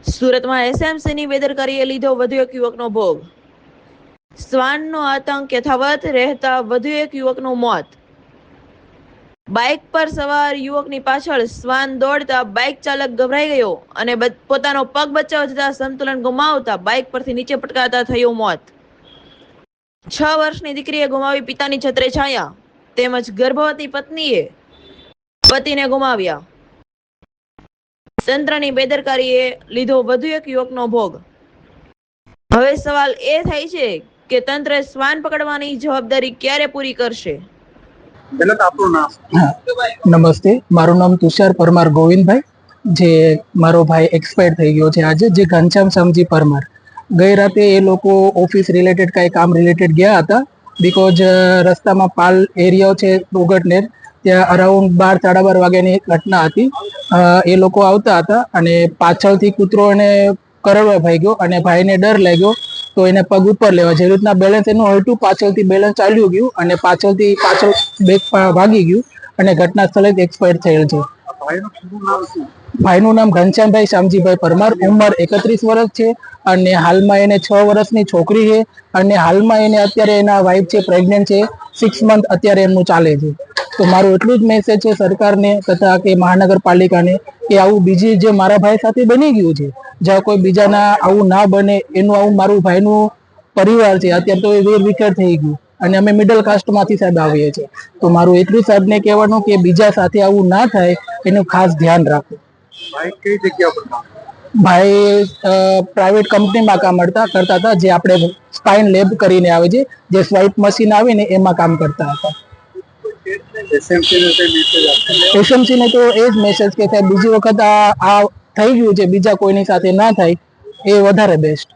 સુરતમાં એસએમસીની બેદરકારીએ લીધો વધુ એક યુવકનો ભોગ. શ્વાનનો આતંક યથાવત રહેતા વધુ એક યુવકનું મોત. બાઇક પર સવાર યુવકની પાછળ શ્વાન દોડતા બાઇક ચાલક ગભરાઈ ગયો અને પોતાનો પગ બચાવવા જતા સંતુલન ગુમાવતા બાઇક પરથી નીચે પટકાતા થયું મોત. 6 વર્ષની દીકરીએ ગુમાવી પિતાની છત્રે છાયા તેમજ ગર્ભવતી પત્નીએ પતિને ગુમાવ્યા. તંત્રની બેદરકારીએ લીધો વધુ એક યુવકનો ભોગ. હવે સવાલ એ થાય છે કે તંત્ર શ્વાન પકડવાની જવાબદારી ક્યારે પૂરી કરશે? નમસ્તે, મારું નામ તુષાર પરમાર ગોવિંદભાઈ, જે મારો ભાઈ એક્સપાયર થઈ ગયો છે આજે, જે ઘનશ્યામ શામજી પરમાર. ગઈ રાતે એ લોકો ઓફિસ રિલેટેડ કાંઈ કામ રિલેટેડ ગયા હતા, બીકોઝ રસ્તામાં પાલ એરિયા છે ઉગટનેર, ત્યાં અરાઉન્ડ 12-12:30 વાગ્યાની ઘટના હતી. એ લોકો આવતા હતા અને પાછળથી કૂતરો એને કરડવા ભાગ્યો અને ભાઈને ડર લાગ્યો તો એને પગ ઉપર લેવા, જે રીતના બેલેન્સ એનું હલતું, પાછળથી બેલેન્સ ચાલ્યું ગયું અને પાછળ બેગ ભાગી ગયું અને ઘટના સ્થળે જ એક્સપાયર થયેલ છે. ભાઈનું નામ ઘનશ્યામભાઈ શામજીભાઈ પરમાર, ઉંમર 31 વર્ષ છે અને હાલમાં એને 6 વર્ષની છોકરી છે અને હાલમાં એને અત્યારે એના વાઇફ છે, પ્રેગ્નન્ટ છે, 6 મંથ અત્યારે એમનું ચાલે છે. તો મારું એટલું જ મેસેજ છે સરકારને તથા કે મહાનગરપાલિકાને કે આવું બીજી જે મારા ભાઈ સાથે બની ગયું છે, જ્યાં કોઈ બીજાના આવું ના બને, એનું આવું મારું ભાઈનું પરિવાર છે અત્યારે તો એ વેર વિખેર થઈ ગયું અને અમે મિડલ કાસ્ટમાંથી સાહેબ આવીએ છીએ. તો મારું એટલું સાહેબને કહેવાનું કે બીજા સાથે આવું ના થાય એનું ખાસ ધ્યાન રાખો. ભાઈ કઈ જગ્યા પર કામ? ભાઈ પ્રાઇવેટ કંપનીમાં કામ કરતા હતા, જે આપણે સ્પાઇન લેબ કરીને આવે છે, જે સ્વાઇપ મશીન આવે ને એમાં કામ કરતા હતા. એસએમસી ને તો એ જ મેસેજ કે સાહેબ બીજી વખત આ થઈ ગયું છે, બીજા કોઈની સાથે ના થાય એ વધારે બેસ્ટ.